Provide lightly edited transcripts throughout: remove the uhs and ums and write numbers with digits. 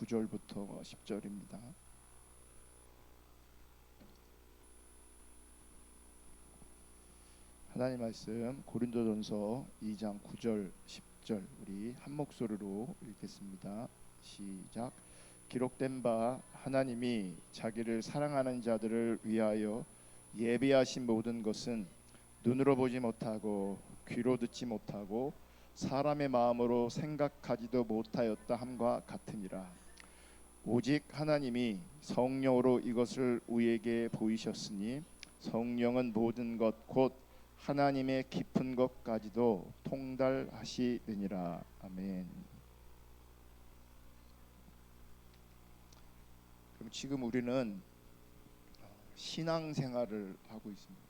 9절부터 10절입니다. 하나님 말씀 고린도전서 2장 9절 10절 우리 한 목소리로 읽겠습니다. 시작. 기록된 바 하나님이 자기를 사랑하는 자들을 위하여 예비하신 모든 것은 눈으로 보지 못하고 귀로 듣지 못하고 사람의 마음으로 생각하지도 못하였다 함과 같으니라. 오직 하나님이 성령으로 이것을 우리에게 보이셨으니 성령은 모든 것 곧 하나님의 깊은 것까지도 통달하시느니라. 아멘. 그럼 지금 우리는 신앙생활을 하고 있습니다.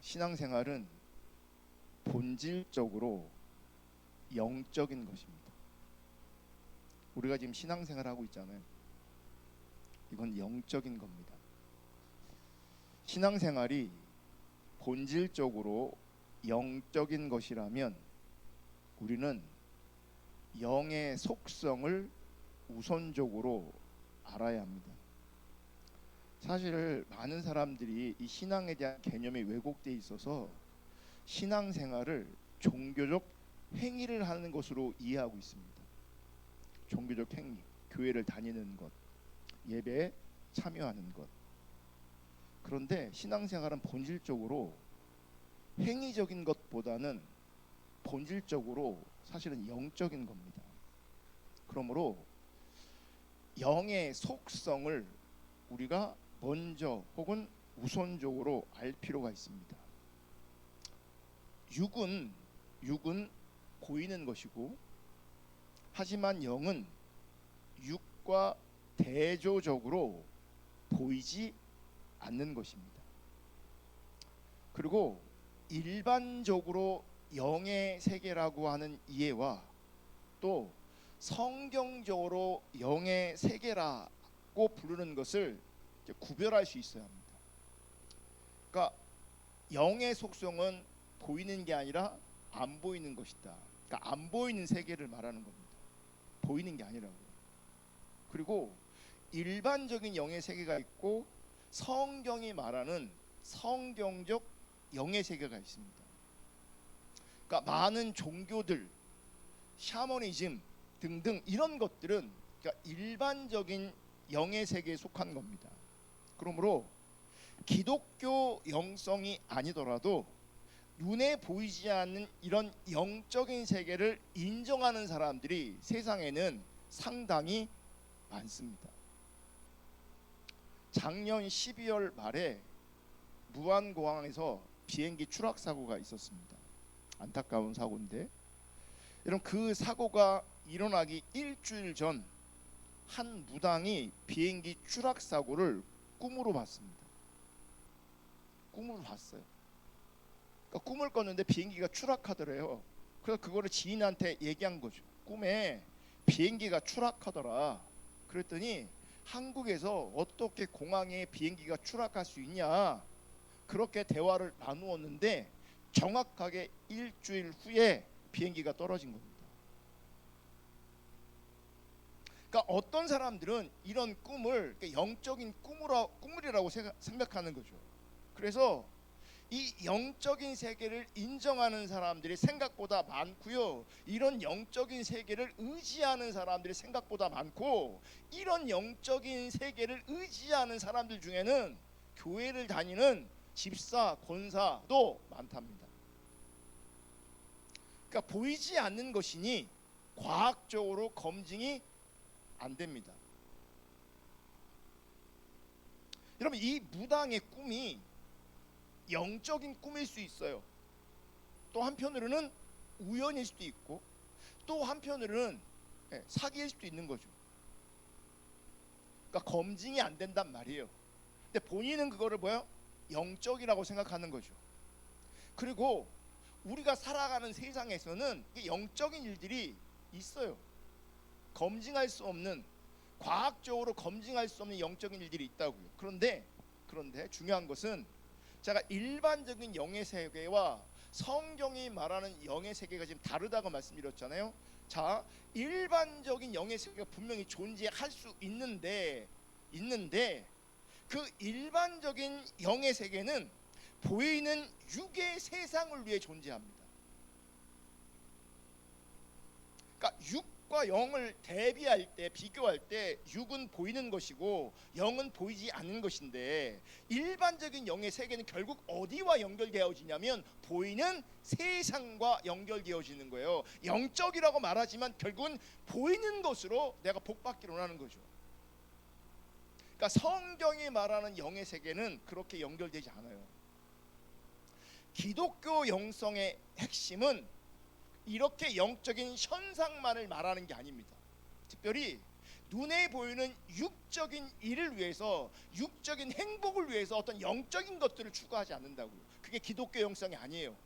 신앙생활은 본질적으로 영적인 것입니다. 우리가 지금 신앙생활하고 있잖아요. 이건 영적인 겁니다. 신앙생활이 본질적으로 영적인 것이라면 우리는 영의 속성을 우선적으로 알아야 합니다. 사실 많은 사람들이 이 신앙에 대한 개념이 왜곡되어 있어서 신앙생활을 종교적 행위를 하는 것으로 이해하고 있습니다. 종교적 행위, 교회를 다니는 것, 예배에 참여하는 것. 그런데 신앙생활은 본질적으로 행위적인 것보다는 본질적으로 사실은 영적인 겁니다. 그러므로 영의 속성을 우리가 먼저 혹은 우선적으로 알 필요가 있습니다. 육은 보이는 것이고, 하지만 영은 육과 대조적으로 보이지 않는 것입니다. 그리고 일반적으로 영의 세계라고 하는 이해와 또 성경적으로 영의 세계라고 부르는 것을 구별할 수 있어야 합니다. 그러니까 영의 속성은 보이는 게 아니라 안 보이는 것이다. 그러니까 안 보이는 세계를 말하는 겁니다. 보이는 게 아니라고요. 그리고 일반적인 영의 세계가 있고 성경이 말하는 성경적 영의 세계가 있습니다. 그러니까 많은 종교들, 샤머니즘 등등 이런 것들은 그러니까 일반적인 영의 세계에 속한 겁니다. 그러므로 기독교 영성이 아니더라도 눈에 보이지 않는 이런 영적인 세계를 인정하는 사람들이 세상에는 상당히 많습니다. 작년 12월 말에 무안공항에서 비행기 추락 사고가 있었습니다. 안타까운 사고인데, 여러분 그 사고가 일어나기 일주일 전 한 무당이 비행기 추락 사고를 꿈으로 봤습니다. 꿈으로 봤어요. 그러니까 꿈을 꿨는데 비행기가 추락하더래요. 그래서 그거를 지인한테 얘기한 거죠. 꿈에 비행기가 추락하더라. 그랬더니 한국에서 어떻게 공항에 비행기가 추락할 수 있냐, 그렇게 대화를 나누었는데 정확하게 일주일 후에 비행기가 떨어진 겁니다. 그러니까 어떤 사람들은 이런 꿈을 영적인 꿈이라고 생각하는 거죠. 그래서 이 영적인 세계를 인정하는 사람들이 생각보다 많고요, 이런 영적인 세계를 의지하는 사람들이 생각보다 많고, 이런 영적인 세계를 의지하는 사람들 중에는 교회를 다니는 집사, 권사도 많답니다. 그러니까 보이지 않는 것이니 과학적으로 검증이 안 됩니다. 여러분, 이 무당의 꿈이 영적인 꿈일 수 있어요. 또 한편으로는 우연일 수도 있고, 또 한편으로는 사기일 수도 있는 거죠. 그러니까 검증이 안 된단 말이에요. 근데 본인은 그거를 영적이라고 생각하는 거죠. 그리고 우리가 살아가는 세상에서는 영적인 일들이 있어요. 검증할 수 없는, 과학적으로 검증할 수 없는 영적인 일들이 있다고요. 그런데 중요한 것은, 제가 일반적인 영의 세계와 성경이 말하는 영의 세계가 지금 다르다고 말씀드렸잖아요. 자, 일반적인 영의 세계가 분명히 존재할 수 있는데 그 일반적인 영의 세계는 보이는 육의 세상을 위해 존재합니다. 그러니까 육과 영을 대비할 때, 비교할 때 육은 보이는 것이고 영은 보이지 않는 것인데, 일반적인 영의 세계는 결국 어디와 연결되어지냐면 보이는 세상과 연결되어지는 거예요. 영적이라고 말하지만 결국은 보이는 것으로 내가 복받기로 하는 거죠. 그러니까 성경이 말하는 영의 세계는 그렇게 연결되지 않아요. 기독교 영성의 핵심은 이렇게 영적인 현상만을 말하는 게 아닙니다. 특별히 눈에 보이는 육적인 일을 위해서, 육적인 행복을 위해서 어떤 영적인 것들을 추구하지 않는다고요. 그게 기독교 영성이 아니에요.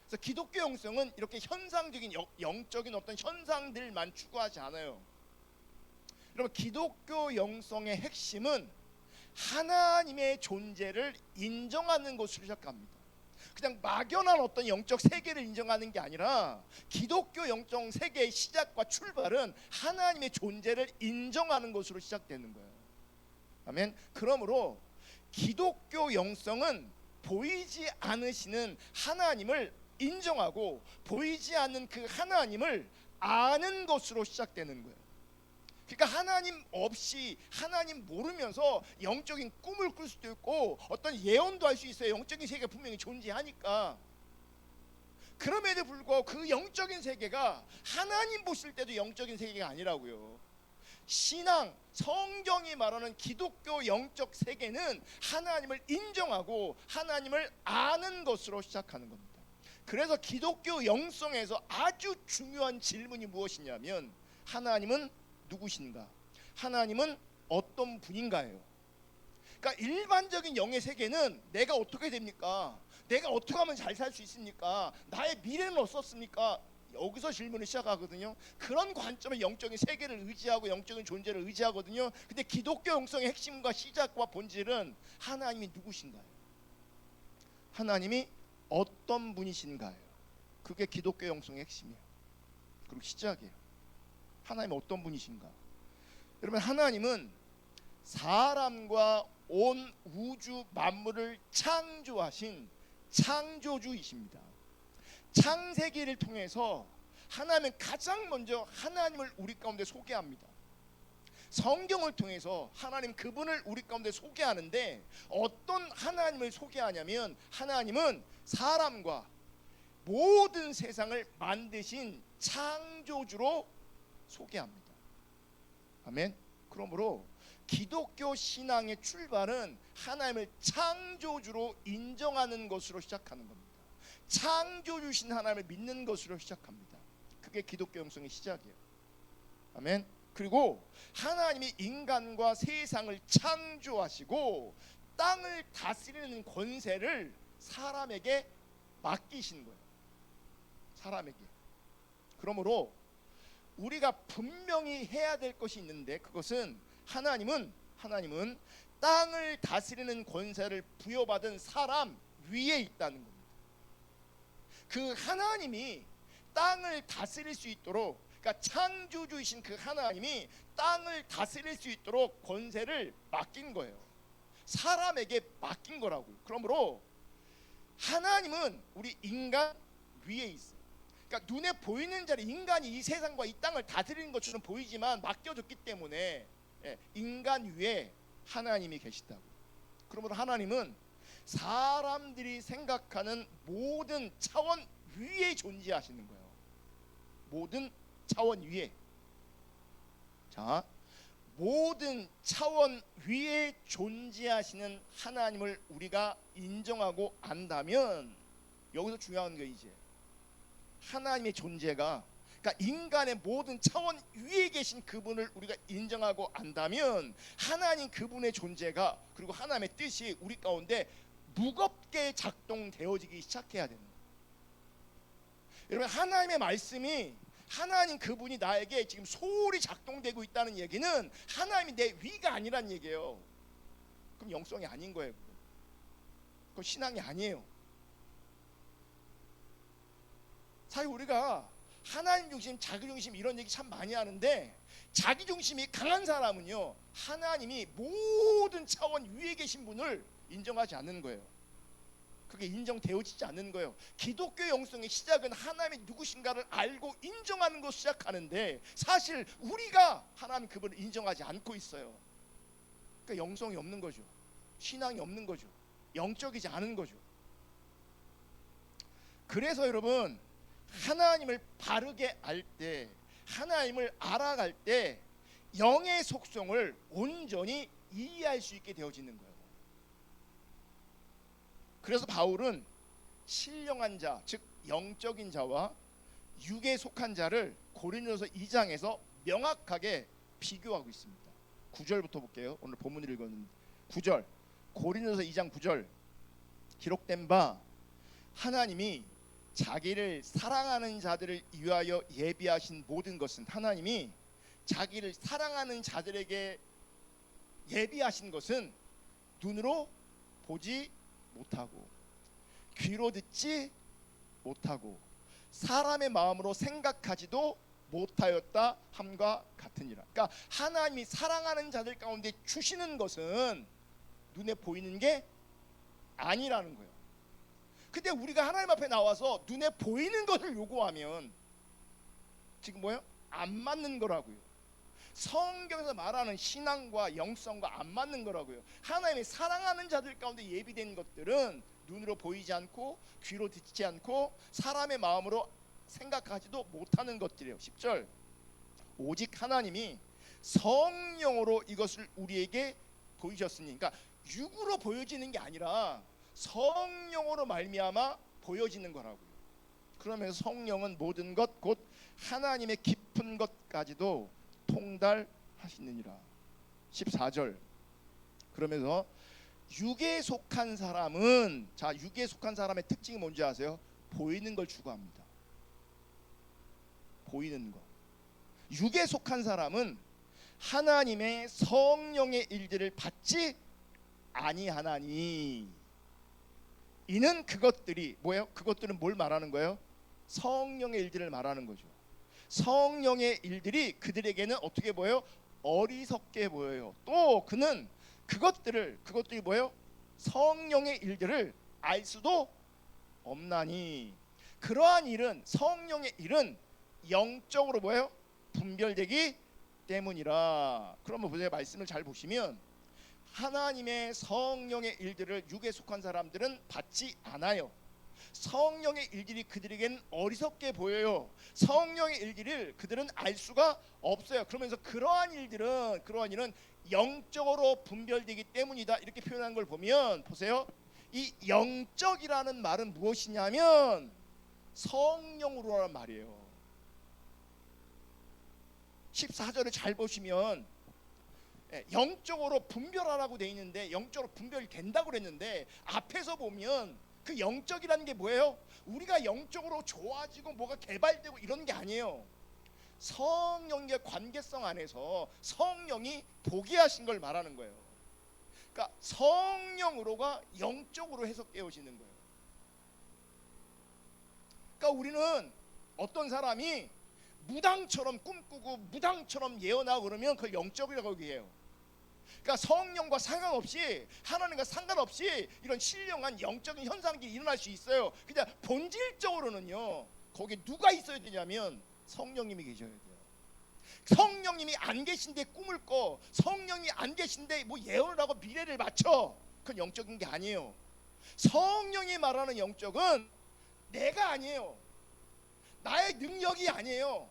그래서 기독교 영성은 이렇게 현상적인 영적인 어떤 현상들만 추구하지 않아요. 여러분, 기독교 영성의 핵심은 하나님의 존재를 인정하는 것으로 시작합니다. 그냥 막연한 어떤 영적 세계를 인정하는 게 아니라 기독교 영적 세계의 시작과 출발은 하나님의 존재를 인정하는 것으로 시작되는 거예요. 아멘. 그러므로 기독교 영성은 보이지 않으시는 하나님을 인정하고 보이지 않는 그 하나님을 아는 것으로 시작되는 거예요. 그러니까 하나님 없이, 하나님 모르면서 영적인 꿈을 꿀 수도 있고 어떤 예언도 할 수 있어요. 영적인 세계가 분명히 존재하니까. 그럼에도 불구하고 그 영적인 세계가 하나님 보실 때도 영적인 세계가 아니라고요. 신앙, 성경이 말하는 기독교 영적 세계는 하나님을 인정하고 하나님을 아는 것으로 시작하는 겁니다. 그래서 기독교 영성에서 아주 중요한 질문이 무엇이냐면, 하나님은 누구신가? 하나님은 어떤 분인가예요? 그러니까 일반적인 영의 세계는 내가 어떻게 됩니까? 내가 어떻게 하면 잘 살 수 있습니까? 나의 미래는 어떻습니까? 여기서 질문을 시작하거든요. 그런 관점의 영적인 세계를 의지하고 영적인 존재를 의지하거든요. 근데 기독교 영성의 핵심과 시작과 본질은 하나님이 누구신가요? 하나님이 어떤 분이신가요? 그게 기독교 영성의 핵심이에요. 그리고 시작이에요. 하나님은 어떤 분이신가? 여러분, 하나님은 사람과 온 우주 만물을 창조하신 창조주이십니다. 창세기를 통해서 하나님은 가장 먼저 하나님을 우리 가운데 소개합니다. 성경을 통해서 하나님 그분을 우리 가운데 소개하는데 어떤 하나님을 소개하냐면, 하나님은 사람과 모든 세상을 만드신 창조주로 소개합니다. 아멘. 그러므로 기독교 신앙의 출발은 하나님을 창조주로 인정하는 것으로 시작하는 겁니다. 창조주신 하나님을 믿는 것으로 시작합니다. 그게 기독교 영성의 시작이에요. 아멘. 그리고 하나님이 인간과 세상을 창조하시고 땅을 다스리는 권세를 사람에게 맡기신 거예요. 사람에게. 그러므로 우리가 분명히 해야 될 것이 있는데, 그것은 하나님은 땅을 다스리는 권세를 부여받은 사람 위에 있다는 겁니다. 그 하나님이 땅을 다스릴 수 있도록, 그러니까 창조주이신 그 하나님이 땅을 다스릴 수 있도록 권세를 맡긴 거예요. 사람에게 맡긴 거라고요. 그러므로 하나님은 우리 인간 위에 있어요. 그러니까 눈에 보이는 자리, 인간이 이 세상과 이 땅을 다스리는 것처럼 보이지만 맡겨졌기 때문에 인간 위에 하나님이 계시다고. 그러므로 하나님은 사람들이 생각하는 모든 차원 위에 존재하시는 거예요. 모든 차원 위에. 자, 모든 차원 위에 존재하시는 하나님을 우리가 인정하고 안다면, 여기서 중요한 게 이제 하나님의 존재가, 그러니까 인간의 모든 차원 위에 계신 그분을 우리가 인정하고 안다면 하나님 그분의 존재가, 그리고 하나님의 뜻이 우리 가운데 무겁게 작동되어지기 시작해야 되는 거예요. 여러분, 하나님의 말씀이, 하나님 그분이 나에게 지금 소홀히 작동되고 있다는 얘기는 하나님이 내 위가 아니란 얘기예요. 그럼 영성이 아닌 거예요. 그건 신앙이 아니에요. 사실 우리가 하나님 중심, 자기 중심 이런 얘기 참 많이 하는데 자기 중심이 강한 사람은요 하나님이 모든 차원 위에 계신 분을 인정하지 않는 거예요. 그게 인정되어지지 않는 거예요. 기독교 영성의 시작은 하나님이 누구신가를 알고 인정하는 것으로 시작하는데 사실 우리가 하나님 그분을 인정하지 않고 있어요. 그러니까 영성이 없는 거죠. 신앙이 없는 거죠. 영적이지 않은 거죠. 그래서 여러분 하나님을 바르게 알 때, 하나님을 알아갈 때 영의 속성을 온전히 이해할 수 있게 되어지는 거예요. 그래서 바울은 신령한 자, 즉 영적인 자와 육에 속한 자를 고린도서 2장에서 명확하게 비교하고 있습니다. 9절부터 볼게요. 오늘 본문을 읽었는데 9절, 고린도서 2장 9절 기록된 바 하나님이 자기를 사랑하는 자들을 위하여 예비하신 모든 것은, 하나님이 자기를 사랑하는 자들에게 예비하신 것은 눈으로 보지 못하고 귀로 듣지 못하고 사람의 마음으로 생각하지도 못하였다 함과 같으니라. 그러니까 하나님이 사랑하는 자들 가운데 주시는 것은 눈에 보이는 게 아니라는 거예요. 근데 우리가 하나님 앞에 나와서 눈에 보이는 것을 요구하면 지금 뭐예요? 안 맞는 거라고요. 성경에서 말하는 신앙과 영성과 안 맞는 거라고요. 하나님의 사랑하는 자들 가운데 예비된 것들은 눈으로 보이지 않고 귀로 듣지 않고 사람의 마음으로 생각하지도 못하는 것들이에요. 10절, 오직 하나님이 성령으로 이것을 우리에게 보이셨으니, 그러니까 육으로 보여지는 게 아니라 성령으로 말미암아 보여지는 거라고요. 그러면서 성령은 모든 것 곧 하나님의 깊은 것까지도 통달하시느니라. 14절, 그러면서 육에 속한 사람은, 자 육에 속한 사람의 특징이 뭔지 아세요? 보이는 걸 추구합니다. 보이는 것. 육에 속한 사람은 하나님의 성령의 일들을 받지 아니하나니, 이는 그것들이 뭐예요? 그것들은 뭘 말하는 거예요? 성령의 일들을 말하는 거죠. 성령의 일들이 그들에게는 어떻게 보여요? 어리석게 보여요. 또 그는 그것들이 뭐예요? 성령의 일들을 알 수도 없나니, 그러한 일은, 성령의 일은 영적으로 뭐예요? 분별되기 때문이라. 그러면 보세요. 말씀을 잘 보시면 하나님의 성령의 일들을 육에 속한 사람들은 받지 않아요. 성령의 일들이 그들에게는 어리석게 보여요. 성령의 일들을 그들은 알 수가 없어요. 그러면서 그러한 일은 영적으로 분별되기 때문이다, 이렇게 표현한 걸 보면 보세요. 이 영적이라는 말은 무엇이냐면 성령으로라는 말이에요. 14절을 잘 보시면 영적으로 분별하라고 돼 있는데 영적으로 분별이 된다고 그랬는데 앞에서 보면 그 영적이라는 게 뭐예요? 우리가 영적으로 좋아지고 뭐가 개발되고 이런 게 아니에요. 성령의 관계성 안에서 성령이 보게 하신 걸 말하는 거예요. 그러니까 성령으로가 영적으로 해석되어지는 거예요. 그러니까 우리는 어떤 사람이 무당처럼 꿈꾸고 무당처럼 예언하고 그러면 그걸 영적이라고 얘기해요. 그러니까 성령과 상관없이, 하나님과 상관없이 이런 신령한 영적인 현상들이 일어날 수 있어요. 그냥 본질적으로는요, 거기에 누가 있어야 되냐면 성령님이 계셔야 돼요. 성령님이 안 계신데 꿈을 꿔, 성령이 안 계신데 뭐 예언을 하고 미래를 맞춰, 그건 영적인 게 아니에요. 성령이 말하는 영적은 내가 아니에요. 나의 능력이 아니에요.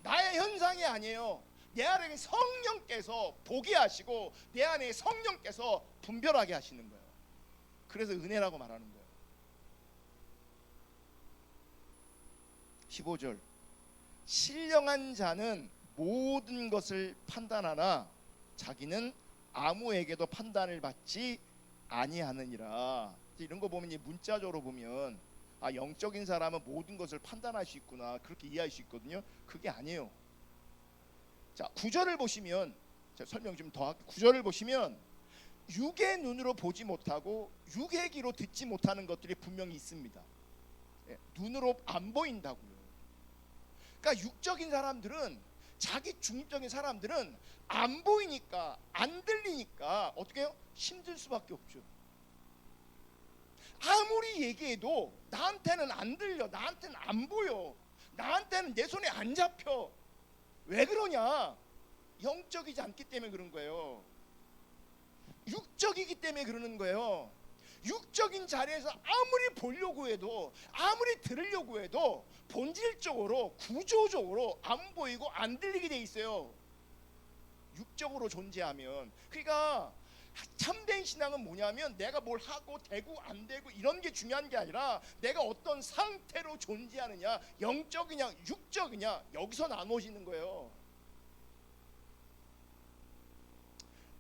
나의 현상이 아니에요. 내 안에 성령께서 보게 하시고 내 안에 성령께서 분별하게 하시는 거예요. 그래서 은혜라고 말하는 거예요. 15절, 신령한 자는 모든 것을 판단하나 자기는 아무에게도 판단을 받지 아니하느니라. 이런 거 보면, 문자적으로 보면 영적인 사람은 모든 것을 판단할 수 있구나, 그렇게 이해할 수 있거든요. 그게 아니에요. 자 9절을 보시면, 제가 설명 좀 더 할게요. 9절을 보시면 육의 눈으로 보지 못하고 육의 귀로 듣지 못하는 것들이 분명히 있습니다. 눈으로 안 보인다고요. 그러니까 육적인 사람들은, 자기 중립적인 사람들은 안 보이니까, 안 들리니까 어떻게 해요? 힘들 수밖에 없죠. 아무리 얘기해도 나한테는 안 들려, 나한테는 안 보여, 나한테는 내 손에 안 잡혀. 왜 그러냐? 영적이지 않기 때문에 그런 거예요. 육적이기 때문에 그러는 거예요. 육적인 자리에서 아무리 보려고 해도, 아무리 들으려고 해도 본질적으로, 구조적으로 안 보이고 안 들리게 돼 있어요, 육적으로 존재하면. 그러니까 참된 신앙은 뭐냐면, 내가 뭘 하고 되고 안 되고 이런 게 중요한 게 아니라 내가 어떤 상태로 존재하느냐, 영적이냐 육적이냐, 여기서 나눠지는 거예요.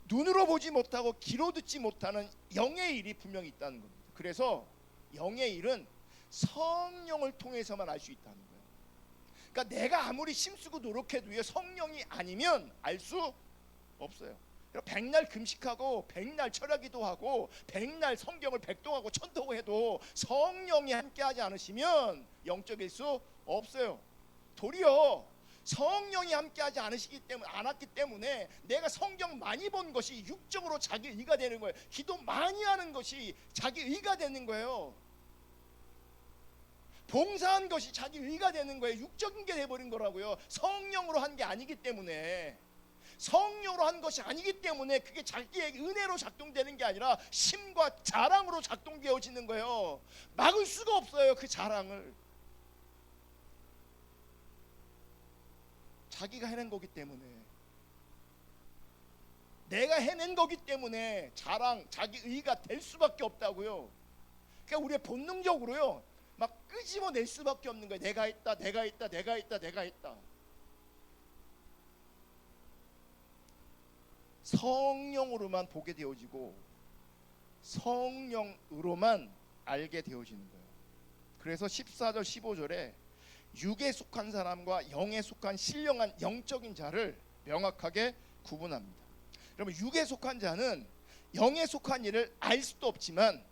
눈으로 보지 못하고 귀로 듣지 못하는 영의 일이 분명히 있다는 겁니다. 그래서 영의 일은 성령을 통해서만 알 수 있다는 거예요. 그러니까 내가 아무리 힘쓰고 노력해도요, 성령이 아니면 알 수 없어요. 백날 금식하고 백날 철야기도 하고 백날 성경을 백독하고 천독해도 성령이 함께하지 않으시면 영적일 수 없어요. 도리어 성령이 함께하지 않았기 때문에 내가 성경 많이 본 것이 육적으로 자기 의가 되는 거예요. 기도 많이 하는 것이 자기 의가 되는 거예요. 봉사한 것이 자기 의가 되는 거예요. 육적인 게 돼버린 거라고요. 성령으로 한 게 아니기 때문에, 성령으로 한 것이 아니기 때문에 그게 자기의 은혜로 작동되는 게 아니라 심과 자랑으로 작동되어지는 거예요. 막을 수가 없어요, 그 자랑을. 자기가 해낸 거기 때문에, 내가 해낸 거기 때문에 자랑, 자기 의가 될 수밖에 없다고요. 그러니까 우리가 본능적으로요, 막 끄집어낼 수밖에 없는 거예요. 내가 했다, 내가 했다, 내가 했다, 내가 했다. 성령으로만 보게 되어지고 성령으로만 알게 되어지는 거예요. 그래서 14절 15절에 육에 속한 사람과 영에 속한 신령한 영적인 자를 명확하게 구분합니다. 그러면 육에 속한 자는 영에 속한 일을 알 수도 없지만,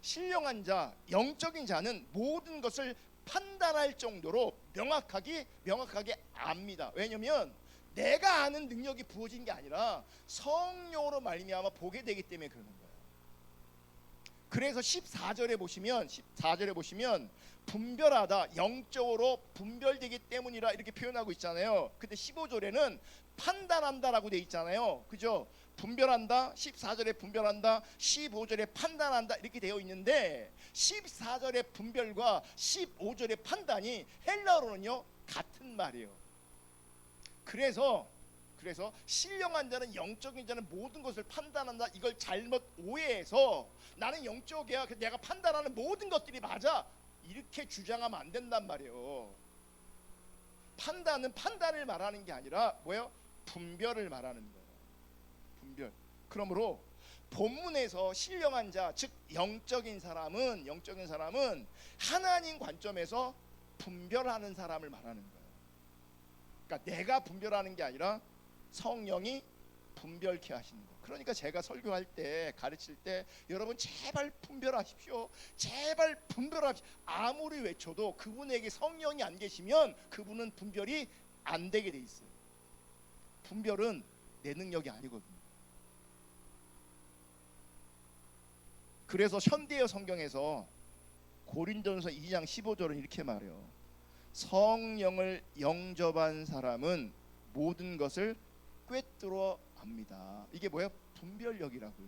신령한 자, 영적인 자는 모든 것을 판단할 정도로 명확하게 압니다. 왜냐하면 내가 아는 능력이 부어진 게 아니라 성령으로 말미암아 보게 되기 때문에 그러는 거예요. 그래서 14절에 보시면 분별하다, 영적으로 분별되기 때문이라 이렇게 표현하고 있잖아요. 근데 15절에는 판단한다라고 돼 있잖아요. 그죠? 분별한다, 14절에 분별한다, 15절에 판단한다 이렇게 되어 있는데, 14절의 분별과 15절의 판단이 헬라어로는요 같은 말이에요. 그래서 신령한 자는, 영적인 자는 모든 것을 판단한다, 이걸 잘못 오해해서 나는 영적이야, 내가 판단하는 모든 것들이 맞아, 이렇게 주장하면 안 된단 말이에요. 판단은 판단을 말하는 게 아니라 뭐예요? 분별을 말하는 거예요. 분별. 그러므로 본문에서 신령한 자, 즉 영적인 사람은 하나님 관점에서 분별하는 사람을 말하는 거예요. 그러니까 내가 분별하는 게 아니라 성령이 분별케 하시는 거. 그러니까 제가 설교할 때, 가르칠 때, 여러분 제발 분별하십시오, 제발 분별하십시오. 아무리 외쳐도 그분에게 성령이 안 계시면 그분은 분별이 안 되게 돼 있어요. 분별은 내 능력이 아니거든요. 그래서 현대어 성경에서 고린도전서 2장 15절은 이렇게 말해요. 성령을 영접한 사람은 모든 것을 꿰뚫어 압니다. 이게 뭐예요? 분별력이라고요.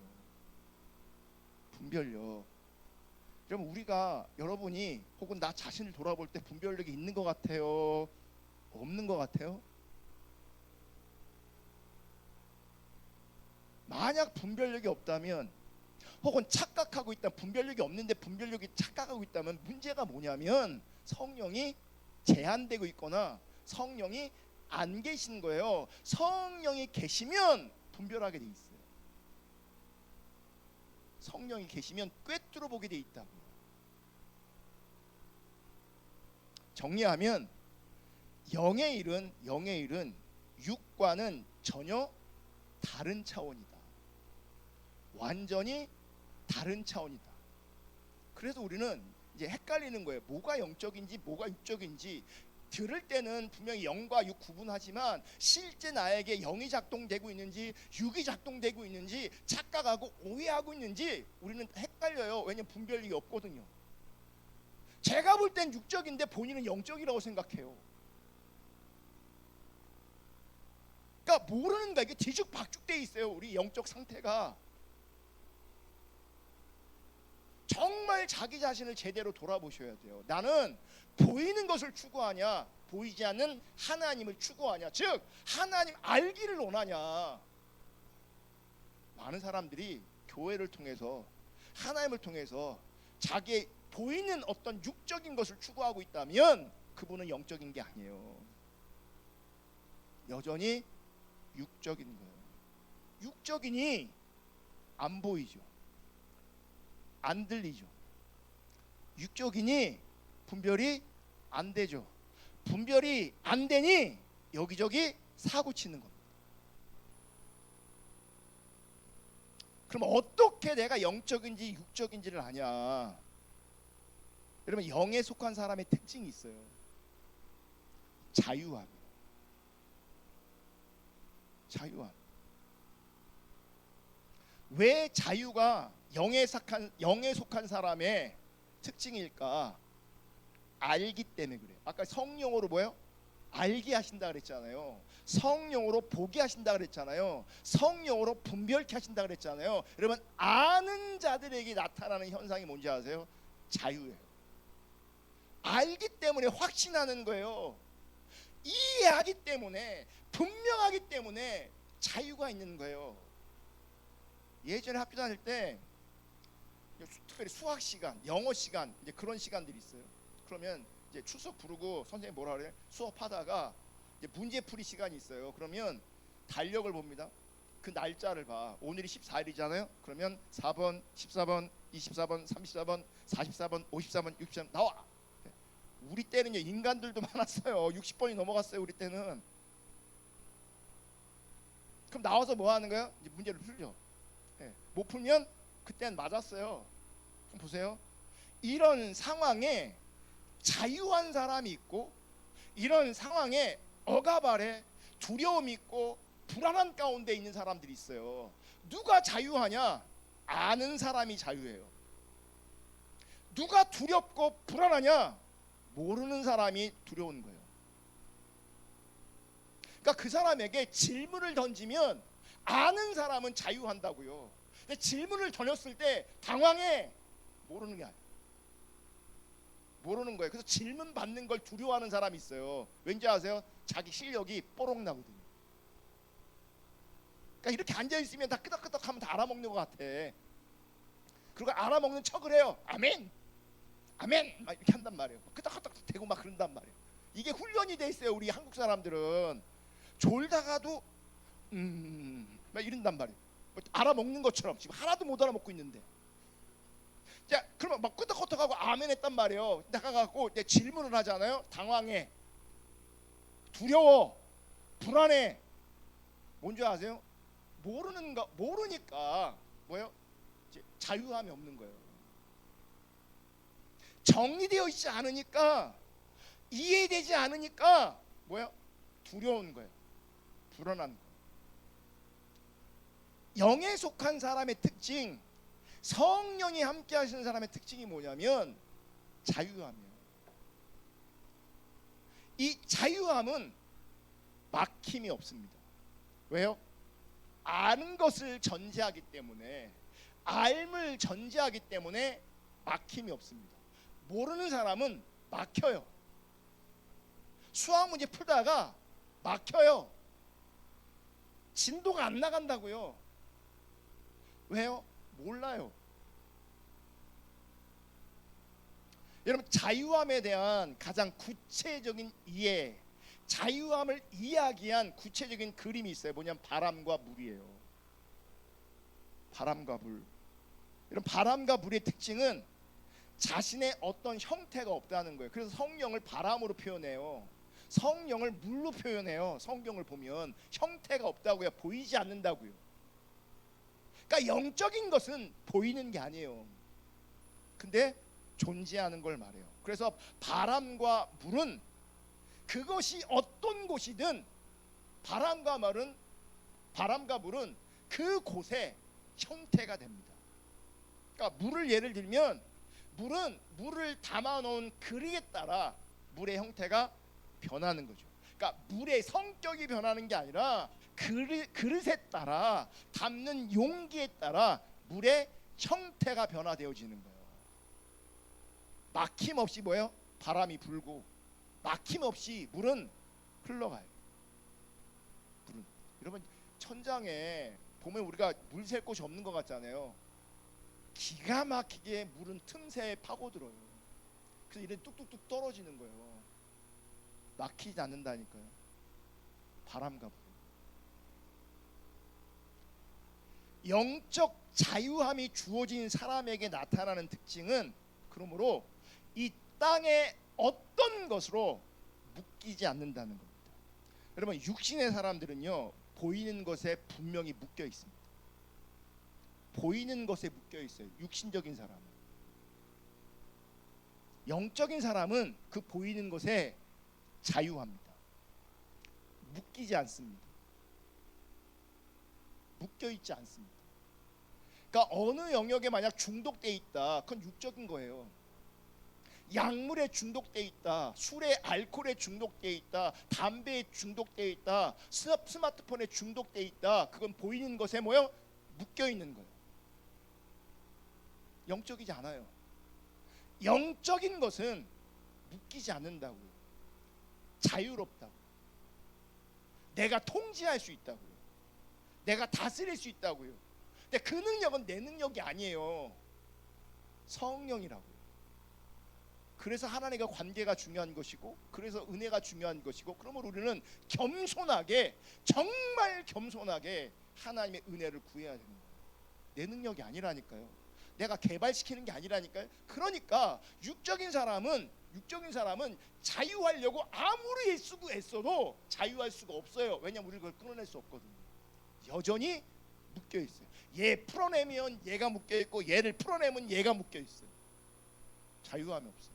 분별력. 그럼 여러분이 혹은 나 자신을 돌아볼 때 분별력이 있는 것 같아요? 없는 것 같아요? 만약 분별력이 없다면, 혹은 착각하고 있다, 분별력이 없는데 분별력이 착각하고 있다면, 문제가 뭐냐면 성령이 제한되고 있거나 성령이 안 계신 거예요. 성령이 계시면 분별하게 돼 있어요. 성령이 계시면 꿰뚫어 보게 돼 있다고요. 정리하면 영의 일은 육과는 전혀 다른 차원이다. 완전히 다른 차원이다. 그래서 우리는 이제 헷갈리는 거예요. 뭐가 영적인지 뭐가 육적인지. 들을 때는 분명히 영과 육 구분하지만 실제 나에게 영이 작동되고 있는지 육이 작동되고 있는지 착각하고 오해하고 있는지 우리는 헷갈려요. 왜냐면 분별력이 없거든요. 제가 볼 땐 육적인데 본인은 영적이라고 생각해요. 그러니까 모르는 거야. 이게 뒤죽박죽돼 있어요. 우리 영적 상태가. 정말 자기 자신을 제대로 돌아보셔야 돼요. 나는 보이는 것을 추구하냐, 보이지 않는 하나님을 추구하냐, 즉 하나님 알기를 원하냐. 많은 사람들이 교회를 통해서 하나님을 통해서 자기의 보이는 어떤 육적인 것을 추구하고 있다면 그분은 영적인 게 아니에요. 여전히 육적인 거예요. 육적이니 안 보이죠. 안 들리죠. 육적이니 분별이 안 되죠. 분별이 안 되니 여기저기 사고 치는 겁니다. 그럼 어떻게 내가 영적인지 육적인지를 아냐? 여러분, 영에 속한 사람의 특징이 있어요. 자유함. 자유함. 왜 자유가 영에 속한 사람의 특징일까? 알기 때문에 그래요. 아까 성령으로 뭐예요? 알게 하신다 그랬잖아요. 성령으로 보게 하신다 그랬잖아요. 성령으로 분별케 하신다 그랬잖아요. 여러분, 아는 자들에게 나타나는 현상이 뭔지 아세요? 자유예요. 알기 때문에 확신하는 거예요. 이해하기 때문에, 분명하기 때문에 자유가 있는 거예요. 예전에 학교 다닐 때 특별히 수학 시간, 영어 시간, 이제 그런 시간들이 있어요. 그러면 이제 출석 부르고 선생님 뭐라 그래? 수업하다가 이제 문제풀이 시간이 있어요. 그러면 달력을 봅니다. 그 날짜를 봐. 오늘이 14일이잖아요. 그러면 4번, 14번, 24번, 34번, 44번, 54번, 60번 나와. 우리 때는요, 인간들도 많았어요. 60번이 넘어갔어요. 우리 때는. 그럼 나와서 뭐 하는 거예요? 이제 문제를 풀죠. 못 풀면 그때는 맞았어요. 그럼 보세요. 이런 상황에 자유한 사람이 있고, 이런 상황에 억압 아래 두려움이 있고 불안한 가운데 있는 사람들이 있어요. 누가 자유하냐? 아는 사람이 자유해요. 누가 두렵고 불안하냐? 모르는 사람이 두려운 거예요. 그러니까 그 사람에게 질문을 던지면 아는 사람은 자유한다고요. 근데 질문을 던졌을 때 당황해. 모르는 게 아니에요. 모르는 거예요. 그래서 질문 받는 걸 두려워하는 사람이 있어요. 왠지 아세요? 자기 실력이 뽀록 나거든요. 그러니까 이렇게 앉아 있으면 다 끄덕끄덕하면 다 알아먹는 것 같아. 그리고 알아먹는 척을 해요. 아멘, 아멘, 막 이렇게 한단 말이에요. 끄덕끄덕 대고 막 그런단 말이에요. 이게 훈련이 돼 있어요. 우리 한국 사람들은 졸다가도 막 이런단 말이에요. 알아먹는 것처럼 지금 하나도 못 알아먹고 있는데. 자, 그러면 막 끄덕끄덕하고 아멘 했단 말이에요. 나가갖고 이제 질문을 하잖아요. 당황해, 두려워, 불안해. 뭔지 아세요? 모르니까 뭐예요? 이제 자유함이 없는 거예요. 정리되어 있지 않으니까, 이해되지 않으니까 뭐예요? 두려운 거예요. 불안한 거예요. 영에 속한 사람의 특징, 성령이 함께 하시는 사람의 특징이 뭐냐면 자유함이에요. 이 자유함은 막힘이 없습니다. 왜요? 아는 것을 전제하기 때문에, 알을 전제하기 때문에 막힘이 없습니다. 모르는 사람은 막혀요. 수학 문제 풀다가 막혀요. 진도가 안 나간다고요. 왜요? 몰라요. 여러분, 자유함에 대한 가장 구체적인 이해, 자유함을 이야기한 구체적인 그림이 있어요. 뭐냐면 바람과 물이에요. 바람과 물. 여러분, 바람과 물의 특징은 자신의 어떤 형태가 없다는 거예요. 그래서 성령을 바람으로 표현해요. 성령을 물로 표현해요. 성경을 보면 형태가 없다고요. 보이지 않는다고요. 그러니까 영적인 것은 보이는 게 아니에요. 근데 존재하는 걸 말해요. 그래서 바람과 물은 그것이 어떤 곳이든 바람과 물은 그곳의 형태가 됩니다. 그러니까 물을 예를 들면 물은 물을 담아놓은 그릇에 따라 물의 형태가 변하는 거죠. 그러니까 물의 성격이 변하는 게 아니라 그릇에 따라 담는 용기에 따라 물의 형태가 변화되어지는 거예요. 막힘없이 뭐예요? 바람이 불고 막힘없이 물은 흘러가요. 물은 여러분 천장에 보면 우리가 물 셀 곳이 없는 것 같잖아요. 기가 막히게 물은 틈새에 파고들어요. 그래서 이래 뚝뚝뚝 떨어지는 거예요. 막히지 않는다니까요. 바람과 불. 영적 자유함이 주어진 사람에게 나타나는 특징은 그러므로 이 땅의 어떤 것으로 묶이지 않는다는 겁니다. 여러분 육신의 사람들은요 보이는 것에 분명히 묶여 있습니다. 보이는 것에 묶여 있어요. 육신적인 사람은. 영적인 사람은 그 보이는 것에 자유합니다. 묶이지 않습니다. 묶여 있지 않습니다. 그러니까 어느 영역에 만약 중독돼 있다, 그건 육적인 거예요. 약물에 중독돼 있다, 술에 알코올에 중독돼 있다, 담배에 중독돼 있다, 스마트폰에 중독돼 있다, 그건 보이는 것에 뭐요? 묶여 있는 거예요. 영적이지 않아요. 영적인 것은 묶이지 않는다고요. 자유롭다고요. 내가 통제할 수 있다고요. 내가 다스릴 수 있다고요. 근데 그 능력은 내 능력이 아니에요. 성령이라고요. 그래서 하나님과 관계가 중요한 것이고, 그래서 은혜가 중요한 것이고, 그러므로 우리는 겸손하게, 정말 겸손하게 하나님의 은혜를 구해야 되는 거예요. 내 능력이 아니라니까요. 내가 개발시키는 게 아니라니까요. 그러니까 육적인 사람은 자유하려고 아무리 애써도 자유할 수가 없어요. 왜냐하면 우리가 그걸 끊어낼 수 없거든요. 여전히 묶여 있어요. 얘 풀어내면 얘가 묶여 있고, 얘를 풀어내면 얘가 묶여 있어요. 자유함이 없어요.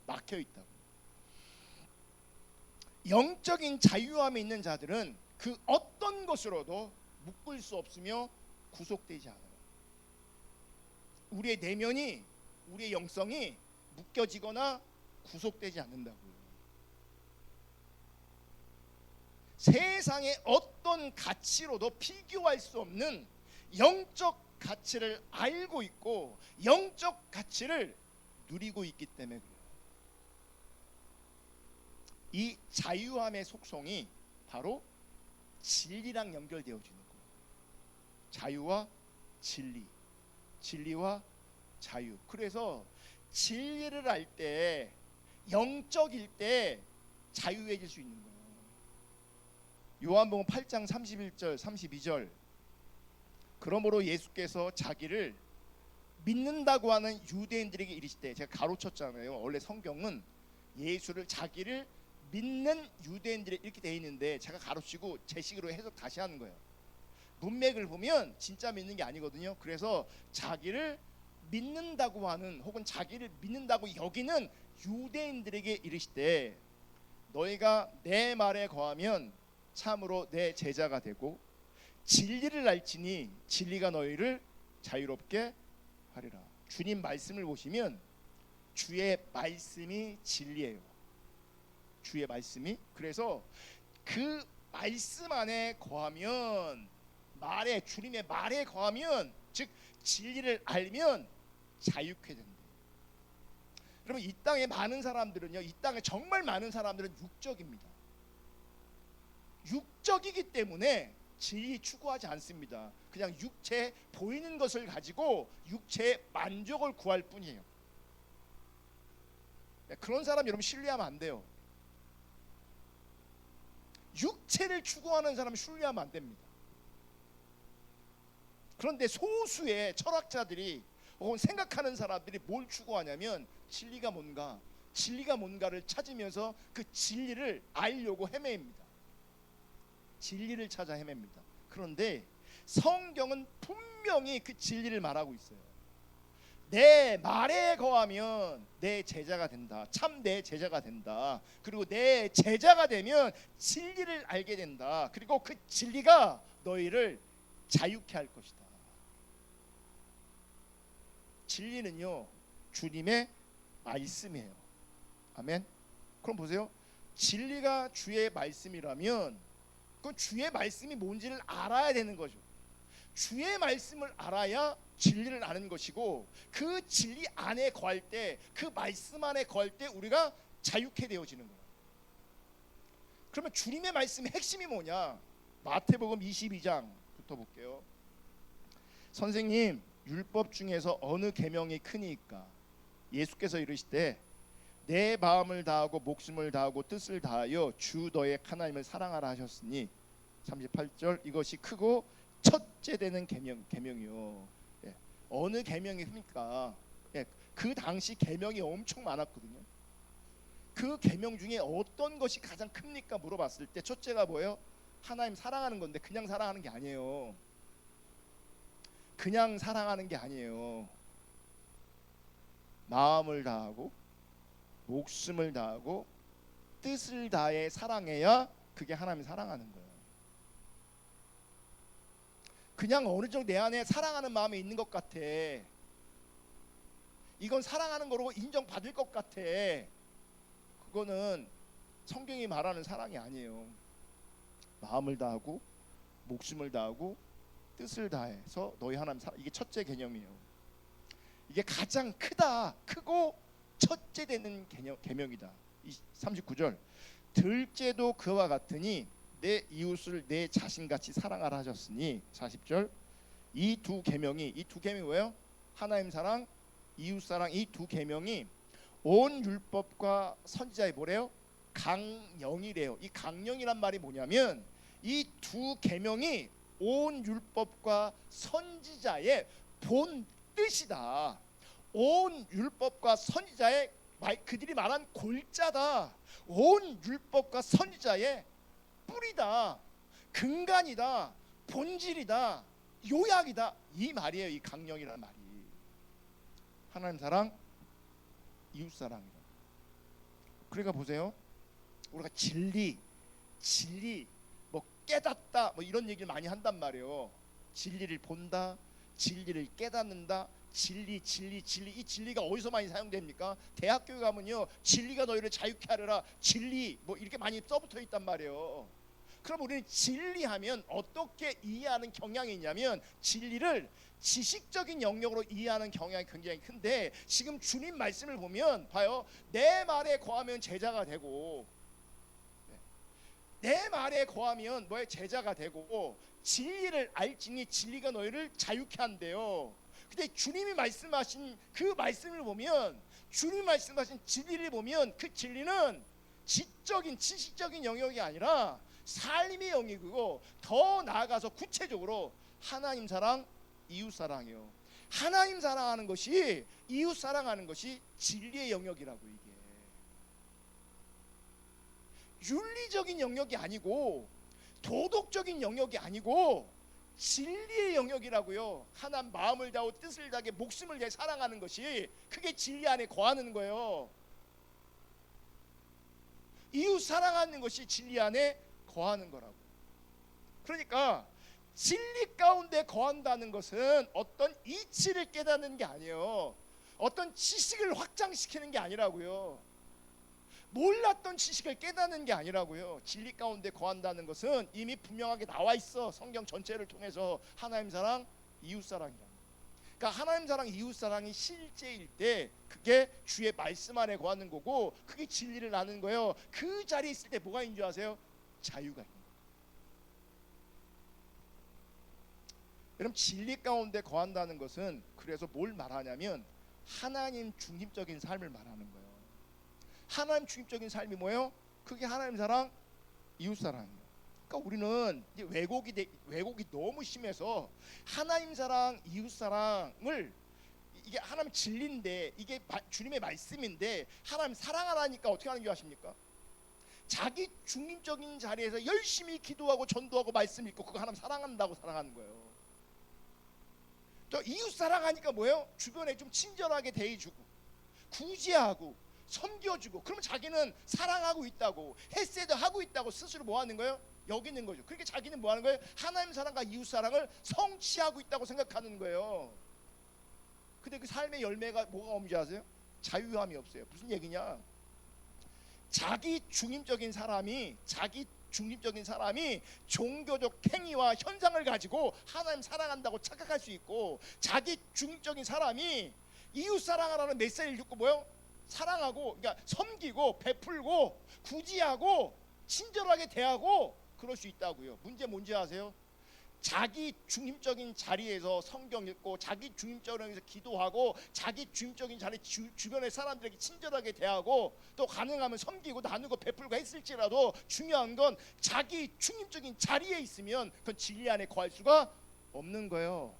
막혀 있다고. 영적인 자유함이 있는 자들은 그 어떤 것으로도 묶을 수 없으며 구속되지 않아요. 우리의 내면이, 우리의 영성이 묶여지거나 구속되지 않는다고요. 세상의 어떤 가치로도 비교할 수 없는 영적 가치를 알고 있고 영적 가치를 누리고 있기 때문에 그래요. 이 자유함의 속성이 바로 진리랑 연결되어지는 거예요. 자유와 진리, 진리와 자유. 그래서 진리를 알 때, 영적일 때 자유해질 수 있는 거예요. 요한복음 8장 31절 32절. 그러므로 예수께서 자기를 믿는다고 하는 유대인들에게 이르시되, 제가 가로쳤잖아요. 원래 성경은 예수를 자기를 믿는 유대인들이 이렇게 돼 있는데 제가 가로치고 제 식으로 해석 다시 하는 거예요. 문맥을 보면 진짜 믿는 게 아니거든요. 그래서 자기를 믿는다고 하는, 혹은 자기를 믿는다고 여기는 유대인들에게 이르시되, 너희가 내 말에 거하면 참으로 내 제자가 되고 진리를 알지니 진리가 너희를 자유롭게 하리라. 주님 말씀을 보시면 주의 말씀이 진리예요. 주의 말씀이. 그래서 그 말씀 안에 거하면, 말에, 주님의 말에 거하면, 즉 진리를 알면 자유케 된다. 여러분 이 땅에 많은 사람들은요, 이 땅에 정말 많은 사람들은 육적입니다. 육적이기 때문에 진리 추구하지 않습니다. 그냥 육체 보이는 것을 가지고 육체의 만족을 구할 뿐이에요. 그런 사람 여러분 신뢰하면 안 돼요. 육체를 추구하는 사람은 신뢰하면 안 됩니다. 그런데 소수의 철학자들이 혹은 생각하는 사람들이 뭘 추구하냐면 진리가 뭔가를 찾으면서 그 진리를 알려고 헤매입니다. 진리를 찾아 헤맵니다. 그런데 성경은 분명히 그 진리를 말하고 있어요. 내 말에 거하면 내 제자가 된다. 참 내 제자가 된다. 그리고 내 제자가 되면 진리를 알게 된다. 그리고 그 진리가 너희를 자유케 할 것이다. 진리는요, 주님의 말씀이에요. 아멘. 그럼 보세요. 진리가 주의 말씀이라면 그건 주의 말씀이 뭔지를 알아야 되는 거죠. 주의 말씀을 알아야 진리를 아는 것이고, 그 진리 안에 거할 때, 그 말씀 안에 거할 때 우리가 자유케 되어지는 거예요. 그러면 주님의 말씀의 핵심이 뭐냐? 마태복음 22장부터 볼게요. 선생님, 율법 중에서 어느 계명이 크니까? 예수께서 이르시되 내 마음을 다하고 목숨을 다하고 뜻을 다하여 주 너의 하나님을 사랑하라 하셨으니, 38절, 이것이 크고 첫째 되는 계명이요. 예. 어느 계명이 큽니까? 예. 그 당시 계명이 엄청 많았거든요. 그 계명 중에 어떤 것이 가장 큽니까? 물어봤을 때 첫째가 뭐예요? 하나님 사랑하는 건데, 그냥 사랑하는 게 아니에요. 그냥 사랑하는 게 아니에요. 마음을 다하고 목숨을 다하고 뜻을 다해 사랑해야 그게 하나님 사랑하는 거예요. 그냥 어느 정도 내 안에 사랑하는 마음이 있는 것 같아, 이건 사랑하는 거로 인정받을 것 같아, 그거는 성경이 말하는 사랑이 아니에요. 마음을 다하고 목숨을 다하고 뜻을 다해서 너희 하나님 사랑, 이게 첫째 개념이에요. 이게 가장 크고 첫째 되는 계명이다. 39절, 들째도 그와 같으니 내 이웃을 내 자신같이 사랑하라 하셨으니, 40절, 이 두 계명이 뭐예요? 하나님 사랑, 이웃 사랑, 이 두 계명이 온 율법과 선지자의 뭐래요? 강령이래요. 이 강령이란 말이 뭐냐면 이 두 계명이 온 율법과 선지자의 본 뜻이다. 온 율법과 선지자의 그들이 말한 골자다. 온 율법과 선지자의 뿌리다, 근간이다, 본질이다, 요약이다, 이 말이에요. 이 강령이라는 말이 하나님 사랑, 이웃 사랑이다. 그러니까 보세요, 우리가 진리 뭐 깨닫다 뭐 이런 얘기를 많이 한단 말이에요. 진리를 본다, 진리를 깨닫는다, 진리. 이 진리가 어디서 많이 사용됩니까? 대학교에 가면요, 진리가 너희를 자유케 하리라, 진리 뭐 이렇게 많이 써붙어 있단 말이에요. 그럼 우리는 진리하면 어떻게 이해하는 경향이 있냐면, 진리를 지식적인 영역으로 이해하는 경향이 굉장히 큰데, 지금 주님 말씀을 보면 봐요, 내 말에 거하면 제자가 되고, 내 말에 거하면 뭐의 제자가 되고, 진리를 알지니 진리가 너희를 자유케 한대요. 근데 주님이 말씀하신 그 말씀을 보면, 주님이 말씀하신 진리를 보면, 그 진리는 지적인 지식적인 영역이 아니라 삶의 영역이고, 더 나아가서 구체적으로 하나님 사랑, 이웃 사랑이요. 하나님 사랑하는 것이, 이웃 사랑하는 것이 진리의 영역이라고. 이게 윤리적인 영역이 아니고 도덕적인 영역이 아니고 진리의 영역이라고요. 하나님 마음을 다하고 뜻을 다하게 목숨을 다해 사랑하는 것이, 그게 진리 안에 거하는 거예요. 이웃 사랑하는 것이 진리 안에 거하는 거라고. 그러니까 진리 가운데 거한다는 것은 어떤 이치를 깨닫는 게 아니에요. 어떤 지식을 확장시키는 게 아니라고요. 몰랐던 지식을 깨닫는 게 아니라고요. 진리 가운데 거한다는 것은 이미 분명하게 나와 있어. 성경 전체를 통해서 하나님 사랑, 이웃 사랑이라. 그러니까 하나님 사랑, 이웃 사랑이 실제일 때 그게 주의 말씀 안에 거하는 거고, 그게 진리를 아는 거예요. 그 자리에 있을 때 뭐가 있는 줄 아세요? 자유가 있는 거예요. 여러분, 진리 가운데 거한다는 것은 그래서 뭘 말하냐면 하나님 중심적인 삶을 말하는 거예요. 하나님 중심적인 삶이 뭐예요? 그게 하나님 사랑, 이웃 사랑이에요. 그러니까 우리는 이제 왜곡이 너무 심해서 하나님 사랑, 이웃 사랑을, 이게 하나님 진리인데, 이게 주님의 말씀인데, 하나님 사랑하라니까 어떻게 하는 줄 아십니까? 자기 중심적인 자리에서 열심히 기도하고 전도하고 말씀 읽고, 그거 하나님 사랑한다고 사랑하는 거예요. 또 이웃 사랑하니까 뭐예요? 주변에 좀 친절하게 대해주고 구제하고 섬겨주고, 그러면 자기는 사랑하고 있다고, 헤세드 하고 있다고 스스로 뭐 하는 거예요? 여기는 거죠. 그러니까 자기는 뭐 하는 거예요? 하나님 사랑과 이웃 사랑을 성취하고 있다고 생각하는 거예요. 근데 그 삶의 열매가 뭐가 없는지 아세요? 자유함이 없어요. 무슨 얘기냐? 자기 중심적인 사람이 종교적 행위와 현상을 가지고 하나님 사랑한다고 착각할 수 있고, 자기 중심적인 사람이 이웃 사랑하라는 메시지를 듣고 뭐요? 사랑하고, 그러니까 섬기고 베풀고 구제하고 친절하게 대하고 그럴 수 있다고요. 문제 뭔지 아세요? 자기 중심적인 자리에서 성경 읽고, 자기 중심적인 기도하고, 자기 중심적인 자리 주변의 사람들에게 친절하게 대하고, 또 가능하면 섬기고 나누고 베풀고 했을지라도 중요한 건 자기 중심적인 자리에 있으면 그건 진리 안에 거할 수가 없는 거예요.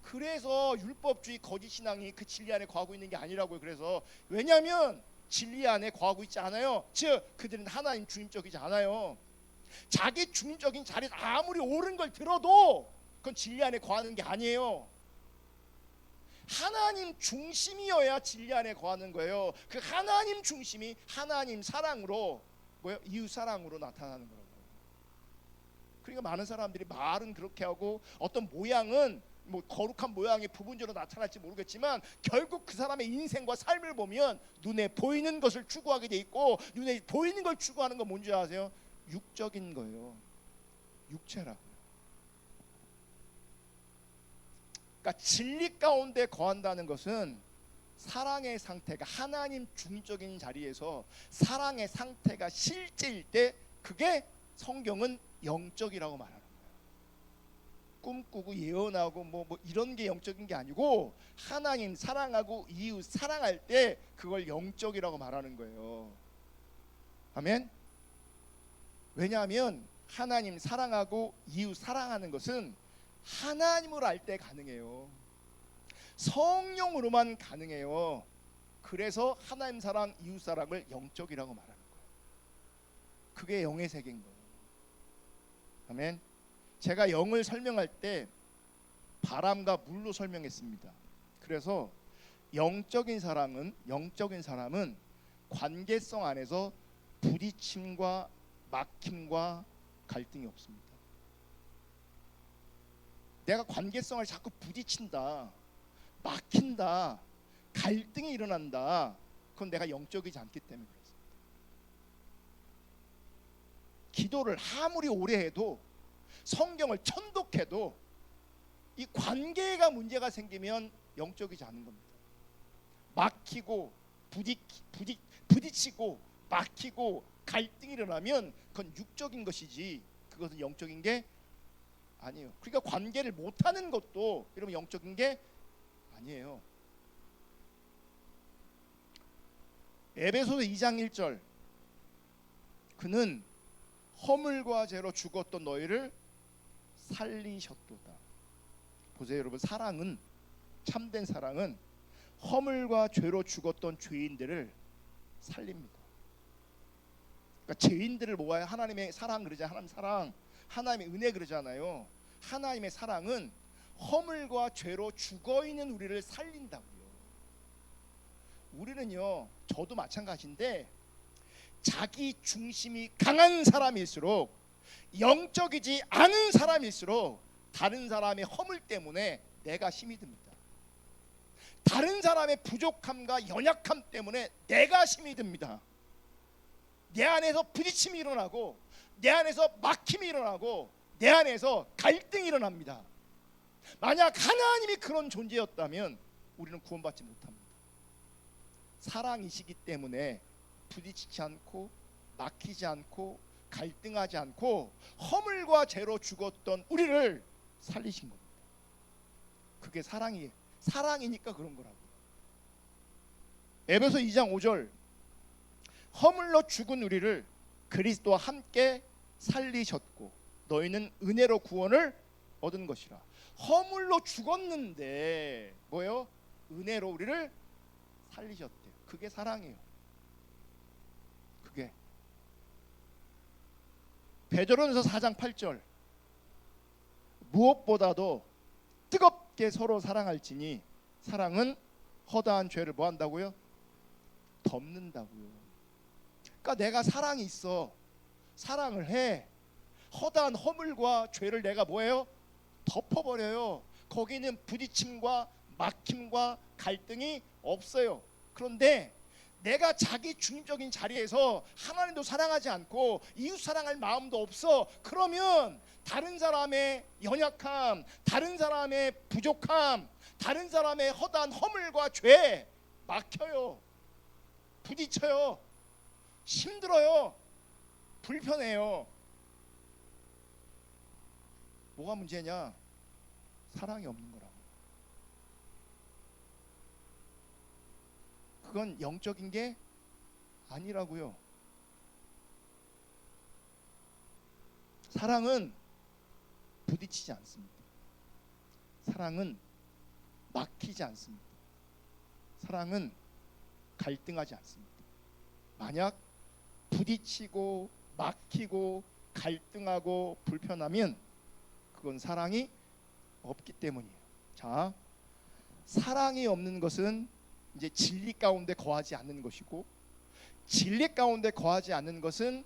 그래서 율법주의 거짓 신앙이 그 진리 안에 거하고 있는 게 아니라고요. 그래서 왜냐하면 진리 안에 거하고 있지 않아요. 즉 그들은 하나님 중심적이지 않아요. 자기 중심적인 자리에서 아무리 옳은 걸 들어도 그건 진리 안에 거하는 게 아니에요. 하나님 중심이어야 진리 안에 거하는 거예요. 그 하나님 중심이 하나님 사랑으로, 뭐요? 이웃 사랑으로 나타나는 거라고요. 그러니까 많은 사람들이 말은 그렇게 하고 어떤 모양은 뭐 거룩한 모양이 부분적으로 나타날지 모르겠지만, 결국 그 사람의 인생과 삶을 보면 눈에 보이는 것을 추구하게 돼 있고, 눈에 보이는 걸 추구하는 건 뭔지 아세요? 육적인 거예요. 육체라고요. 그러니까 진리 가운데 거한다는 것은 사랑의 상태가, 하나님 중심적인 자리에서 사랑의 상태가 실제일 때, 그게 성경은 영적이라고 말하는 거예요. 꿈꾸고 예언하고 뭐 이런 게 영적인 게 아니고, 하나님 사랑하고 이웃 사랑할 때 그걸 영적이라고 말하는 거예요. 아멘. 왜냐하면 하나님 사랑하고 이웃 사랑하는 것은 하나님으로 알 때 가능해요. 성령으로만 가능해요. 그래서 하나님 사랑, 이웃 사랑을 영적이라고 말하는 거예요. 그게 영의 세계인 거예요. 아멘. 제가 영을 설명할 때 바람과 물로 설명했습니다. 그래서 영적인 사람은 관계성 안에서 부딪힘과 막힘과 갈등이 없습니다. 내가 관계성을 자꾸 부딪힌다, 막힌다, 갈등이 일어난다, 그건 내가 영적이지 않기 때문에 그렇습니다. 기도를 아무리 오래 해도, 성경을 천독해도 이 관계가 문제가 생기면 영적이지 않은 겁니다. 막히고 부딪히고 막히고 갈등이 일어나면 그건 육적인 것이지, 그것은 영적인 게 아니에요. 그러니까 관계를 못하는 것도 여러분 영적인 게 아니에요. 에베소서 2장 1절, 그는 허물과 죄로 죽었던 너희를 살리셨도다. 보세요 여러분, 사랑은, 참된 사랑은 허물과 죄로 죽었던 죄인들을 살립니다. 그러니까 죄인들을 모아야 하나님의 사랑 그러잖아요. 하나님 사랑, 하나님의 은혜 그러잖아요. 하나님의 사랑은 허물과 죄로 죽어있는 우리를 살린다고요. 우리는요, 저도 마찬가지인데, 자기 중심이 강한 사람일수록, 영적이지 않은 사람일수록 다른 사람의 허물 때문에 내가 힘이 듭니다. 다른 사람의 부족함과 연약함 때문에 내가 힘이 듭니다. 내 안에서 부딪힘이 일어나고, 내 안에서 막힘이 일어나고, 내 안에서 갈등이 일어납니다. 만약 하나님이 그런 존재였다면 우리는 구원받지 못합니다. 사랑이시기 때문에 부딪히지 않고 막히지 않고 갈등하지 않고 허물과 죄로 죽었던 우리를 살리신 겁니다. 그게 사랑이에요. 사랑이니까 그런 거라고. 에베소 2장 5절, 허물로 죽은 우리를 그리스도와 함께 살리셨고 너희는 은혜로 구원을 얻은 것이라. 허물로 죽었는데 뭐예요? 은혜로 우리를 살리셨대요. 그게 사랑이에요. 그게 베드로전서 4장 8절, 무엇보다도 뜨겁 함께 서로 사랑할지니 사랑은 허다한 죄를 뭐 한다고요? 덮는다고요. 그러니까 내가 사랑이 있어, 사랑을 해, 허다한 허물과 죄를 내가 뭐예요? 덮어버려요. 거기는 부딪힘과 막힘과 갈등이 없어요. 그런데 내가 자기 중립적인 자리에서 하나님도 사랑하지 않고 이웃 사랑할 마음도 없어. 그러면 다른 사람의 연약함, 다른 사람의 부족함, 다른 사람의 허다한 허물과 죄 막혀요. 부딪혀요. 힘들어요. 불편해요. 뭐가 문제냐? 사랑이 없는 거라고. 그건 영적인 게 아니라고요. 사랑은 부딪히지 않습니다. 사랑은 막히지 않습니다. 사랑은 갈등하지 않습니다. 만약 부딪히고 막히고 갈등하고 불편하면 그건 사랑이 없기 때문이에요. 자, 사랑이 없는 것은 이제 진리 가운데 거하지 않는 것이고, 진리 가운데 거하지 않는 것은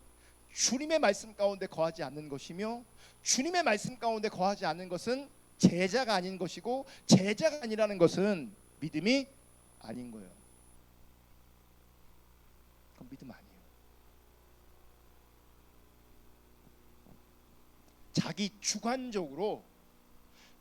주님의 말씀 가운데 거하지 않는 것이며, 주님의 말씀 가운데 거하지 않는 것은 제자가 아닌 것이고, 제자가 아니라는 것은 믿음이 아닌 거예요. 그건 믿음 아니에요. 자기 주관적으로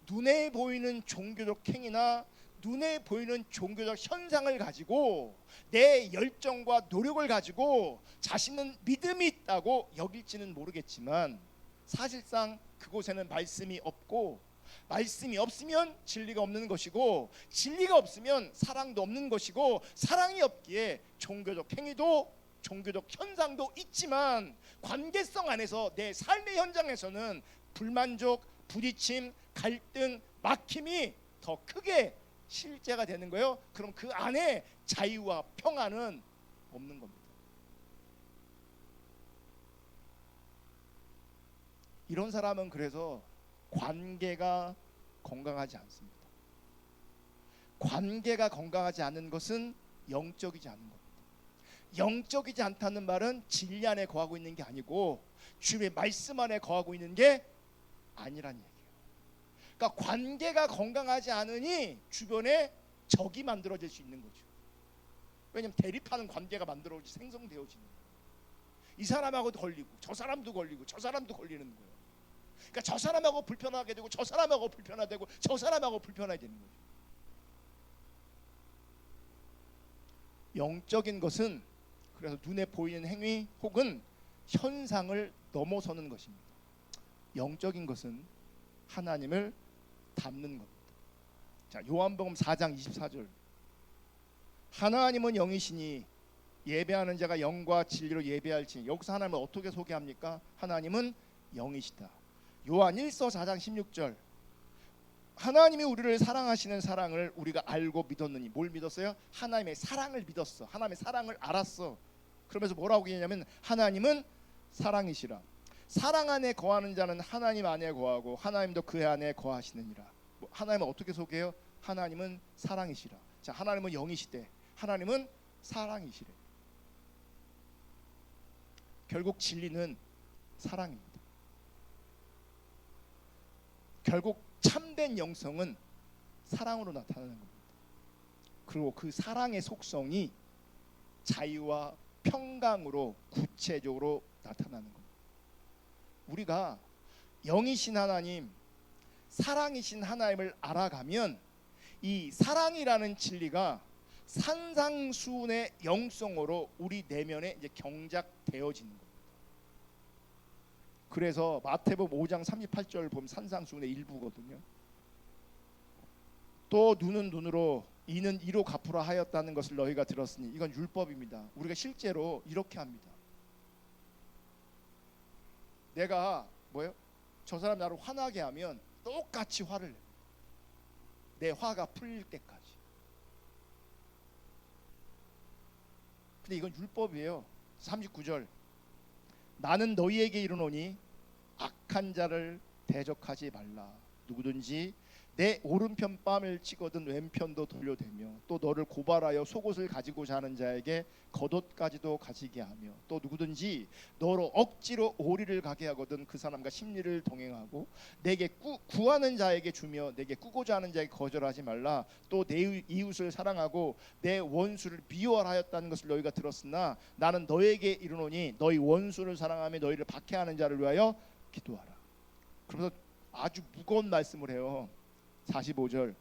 눈에 보이는 종교적 행위나 눈에 보이는 종교적 현상을 가지고 내 열정과 노력을 가지고 자신은 믿음이 있다고 여길지는 모르겠지만 사실상 그곳에는 말씀이 없고, 말씀이 없으면 진리가 없는 것이고, 진리가 없으면 사랑도 없는 것이고, 사랑이 없기에 종교적 행위도 종교적 현상도 있지만 관계성 안에서 내 삶의 현장에서는 불만족, 부딪힘, 갈등, 막힘이 더 크게 실제가 되는 거예요. 그럼 그 안에 자유와 평안은 없는 겁니다. 이런 사람은 그래서 관계가 건강하지 않습니다. 관계가 건강하지 않은 것은 영적이지 않은 겁니다. 영적이지 않다는 말은 진리 안에 거하고 있는 게 아니고 주의 말씀 안에 거하고 있는 게 아니란 얘기예요. 그러니까 관계가 건강하지 않으니 주변에 적이 만들어질 수 있는 거죠. 왜냐하면 대립하는 관계가 만들어지 생성되어지는 거예요. 이 사람하고도 걸리고 저 사람도 걸리고 저 사람도 걸리는 거예요. 그러니까 저 사람하고 불편하게 되고 저 사람하고 불편하되고 저 사람하고 불편하게 되는 거죠. 영적인 것은 그래서 눈에 보이는 행위 혹은 현상을 넘어서는 것입니다. 영적인 것은 하나님을 닮는 겁니다. 자, 요한복음 4장 24절. 하나님은 영이시니 예배하는 자가 영과 진리로 예배할지니. 여기서 하나님을 어떻게 소개합니까? 하나님은 영이시다. 요한 1서 4장 16절. 하나님이 우리를 사랑하시는 사랑을 우리가 알고 믿었느니. 뭘 믿었어요? 하나님의 사랑을 믿었어. 하나님의 사랑을 알았어. 그러면서 뭐라고 얘기하냐면 하나님은 사랑이시라. 사랑 안에 거하는 자는 하나님 안에 거하고 하나님도 그 안에 거하시느니라. 하나님은 어떻게 소개해요? 하나님은 사랑이시라. 자, 하나님은 영이시대. 하나님은 사랑이시래. 결국 진리는 사랑입니다. 결국 참된 영성은 사랑으로 나타나는 겁니다. 그리고 그 사랑의 속성이 자유와 평강으로 구체적으로 나타나는 겁니다. 우리가 영이신 하나님, 사랑이신 하나님을 알아가면 이 사랑이라는 진리가 산상수훈의 영성으로 우리 내면에 이제 경작되어지는 겁니다. 그래서 마태복음 5장 38절 보면 산상수훈의 일부거든요. 또 눈은 눈으로 이는 이로 갚으라 하였다는 것을 너희가 들었으니. 이건 율법입니다. 우리가 실제로 이렇게 합니다. 내가 저 사람 나를 화나게 하면 똑같이 화를 냅니다. 내 화가 풀릴 때까지. 근데 이건 율법이에요. 39절. 나는 너희에게 이르노니 악한 자를 대적하지 말라. 누구든지 내 오른편 뺨을 치거든 왼편도 돌려대며 또 너를 고발하여 속옷을 가지고자 하는 자에게 겉옷까지도 가지게 하며 또 누구든지 너로 억지로 오리를 가게 하거든 그 사람과 심리를 동행하고 내게 구하는 자에게 주며 내게 꾸고자 하는 자에게 거절하지 말라. 또 내 이웃을 사랑하고 내 원수를 미워하였다는 것을 너희가 들었으나 나는 너에게 이르노니 너희 원수를 사랑하며 너희를 박해하는 자를 위하여 기도하라. 그러면서 아주 무거운 말씀을 해요. 45절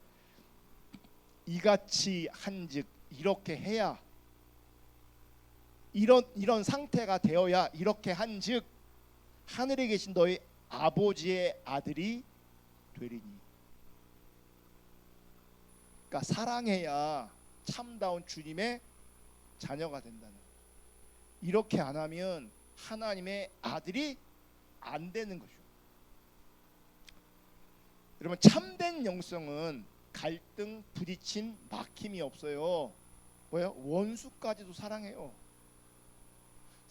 이같이 한즉 이렇게 해야 이런 상태가 되어야 이렇게 한즉 하늘에 계신 너희 아버지의 아들이 되리니. 그러니까 사랑해야 참다운 주님의 자녀가 된다는. 이렇게 안 하면 하나님의 아들이 안 되는 거죠. 여러분 참된 영성은 갈등, 부딪힘, 막힘이 없어요. 뭐예요? 원수까지도 사랑해요.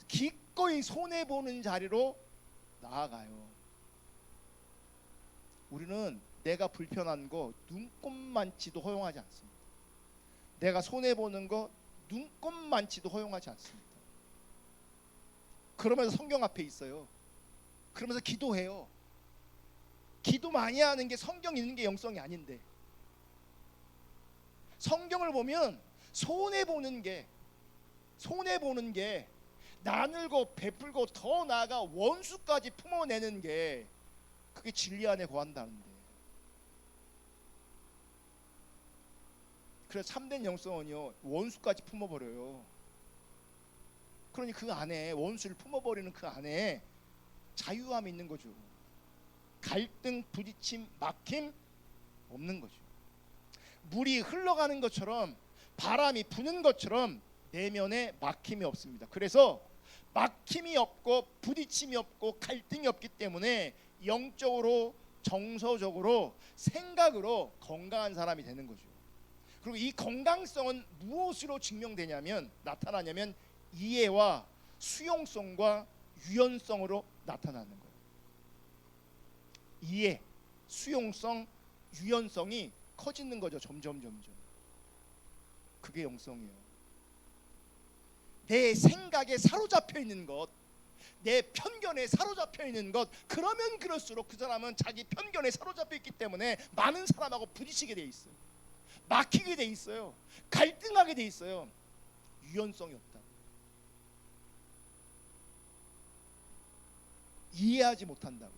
기꺼이 손해 보는 자리로 나아가요. 우리는 내가 불편한 거 눈꼽만치도 허용하지 않습니다. 내가 손해 보는 거 눈꼽만치도 허용하지 않습니다. 그러면서 성경 앞에 있어요. 그러면서 기도해요. 기도 많이 하는 게 성경 읽는 게 영성이 아닌데, 성경을 보면 손해 보는 게 나누고 베풀고 더 나아가 원수까지 품어내는 게 그게 진리 안에 거한다는데. 그래서 참된 영성은요 원수까지 품어버려요. 그러니 그 안에 원수를 품어버리는 그 안에 자유함이 있는 거죠. 갈등, 부딪힘, 막힘 없는 거죠. 물이 흘러가는 것처럼 바람이 부는 것처럼 내면에 막힘이 없습니다. 그래서 막힘이 없고 부딪힘이 없고 갈등이 없기 때문에 영적으로 정서적으로 생각으로 건강한 사람이 되는 거죠. 그리고 이 건강성은 무엇으로 증명되냐면 나타나냐면 이해와 수용성과 유연성으로 나타나는 거예요. 이해, 수용성, 유연성이 커지는 거죠. 점점. 그게 영성이에요. 내 생각에 사로잡혀 있는 것, 내 편견에 사로잡혀 있는 것, 그러면 그럴수록 그 사람은 자기 편견에 사로잡혀 있기 때문에 많은 사람하고 부딪히게 돼 있어요. 막히게 돼 있어요. 갈등하게 돼 있어요. 유연성이 없다. 이해하지 못한다고.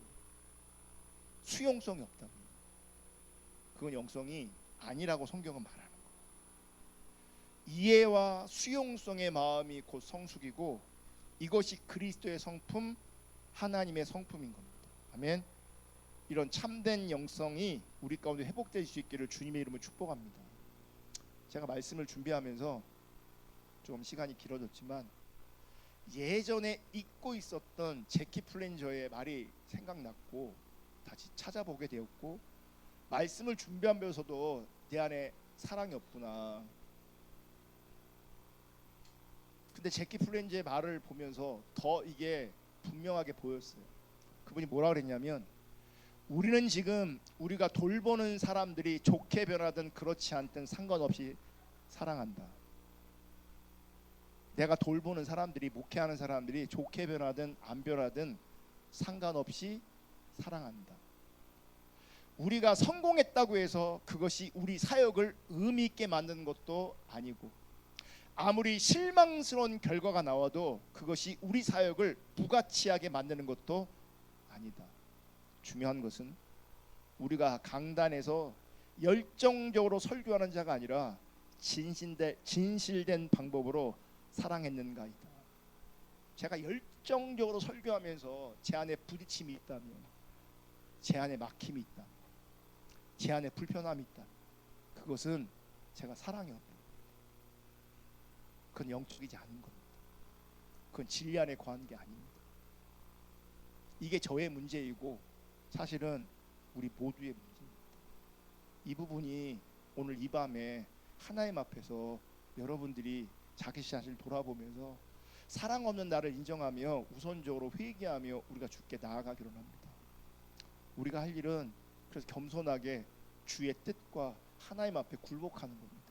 수용성이 없다고. 그건 영성이 아니라고 성경은 말하는 거예요. 이해와 수용성의 마음이 곧 성숙이고 이것이 그리스도의 성품, 하나님의 성품인 겁니다. 아멘. 이런 참된 영성이 우리 가운데 회복될 수 있기를 주님의 이름으로 축복합니다. 제가 말씀을 준비하면서 좀 시간이 길어졌지만 예전에 잊고 있었던 제키 플랜저의 말이 생각났고 다시 찾아보게 되었고, 말씀을 준비하면서도 내 안에 사랑이 없구나. 근데 제키 플랜저의 말을 보면서 더 이게 분명하게 보였어요. 그분이 뭐라 그랬냐면, 우리는 지금 우리가 돌보는 사람들이 좋게 변하든 그렇지 않든 상관없이 사랑한다. 내가 돌보는 사람들이, 목회하는 사람들이 좋게 변하든 안 변하든 상관없이 사랑한다. 우리가 성공했다고 해서 그것이 우리 사역을 의미 있게 만드는 것도 아니고, 아무리 실망스러운 결과가 나와도 그것이 우리 사역을 무가치하게 만드는 것도 아니다. 중요한 것은 우리가 강단에서 열정적으로 설교하는 자가 아니라 진실된 방법으로 사랑했는가이다. 제가 열정적으로 설교하면서 제 안에 부딪힘이 있다면, 제 안에 막힘이 있다, 제 안에 불편함이 있다, 그것은 제가 사랑이 없다. 그건 영적이지 않은 겁니다. 그건 진리 안에 거하는 게 아닙니다. 이게 저의 문제이고 사실은 우리 모두의 문제입니다. 이 부분이 오늘 이 밤에 하나님 앞에서 여러분들이 자기 자신을 돌아보면서 사랑 없는 나를 인정하며 우선적으로 회개하며 우리가 주께 나아가기로 합니다. 우리가 할 일은 그래서 겸손하게 주의 뜻과 하나님 앞에 굴복하는 겁니다.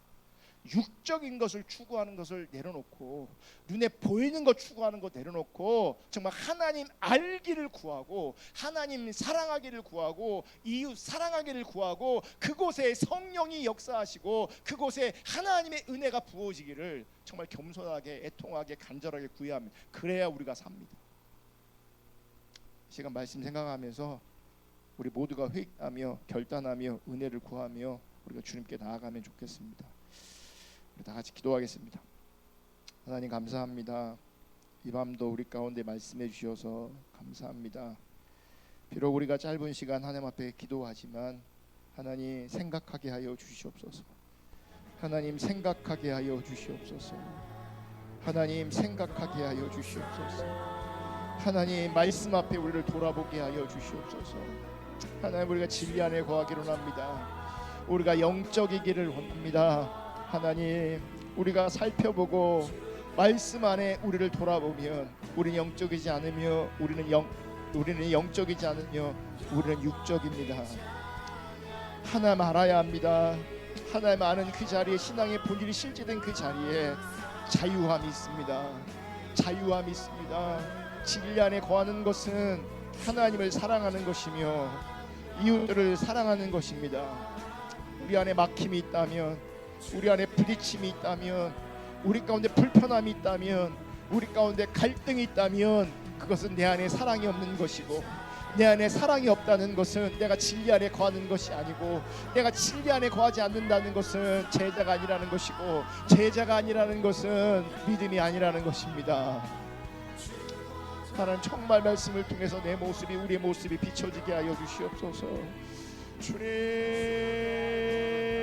육적인 것을 추구하는 것을 내려놓고 눈에 보이는 것 추구하는 것 내려놓고 정말 하나님 알기를 구하고 하나님 사랑하기를 구하고 이웃 사랑하기를 구하고 그곳에 성령이 역사하시고 그곳에 하나님의 은혜가 부어지기를 정말 겸손하게 애통하게 간절하게 구해야 합니다. 그래야 우리가 삽니다. 시간 말씀 생각하면서 우리 모두가 회개하며 결단하며 은혜를 구하며 우리가 주님께 나아가면 좋겠습니다. 우리 다 같이 기도하겠습니다. 하나님 감사합니다. 이 밤도 우리 가운데 말씀해 주셔서 감사합니다. 비록 우리가 짧은 시간 하나님 앞에 기도하지만 하나님 생각하게 하여 주시옵소서. 하나님 생각하게 하여 주시옵소서. 하나님 생각하게 하여 주시옵소서. 하나님 말씀 앞에 우리를 돌아보게 하여 주시옵소서. 하나님 우리가 진리 안에 거하기를 원합니다. 우리가 영적이기를 원합니다. 하나님 우리가 살펴보고 말씀 안에 우리를 돌아보면 우리는 영적이지 않으며 우리는 영적이지 않으며 우리는 육적입니다. 하나님 알아야 합니다. 하나님 아는 그 자리에 신앙의 본질이 실제된 그 자리에 자유함이 있습니다. 자유함이 있습니다. 진리 안에 거하는 것은 하나님을 사랑하는 것이며 이웃들을 사랑하는 것입니다. 우리 안에 막힘이 있다면 우리 안에 부딪힘이 있다면 우리 가운데 불편함이 있다면 우리 가운데 갈등이 있다면 그것은 내 안에 사랑이 없는 것이고 내 안에 사랑이 없다는 것은 내가 진리 안에 거하는 것이 아니고 내가 진리 안에 거하지 않는다는 것은 제자가 아니라는 것이고 제자가 아니라는 것은 믿음이 아니라는 것입니다. 하나님 정말 말씀을 통해서 내 모습이 우리의 모습이 비춰지게 하여 주시옵소서. 주님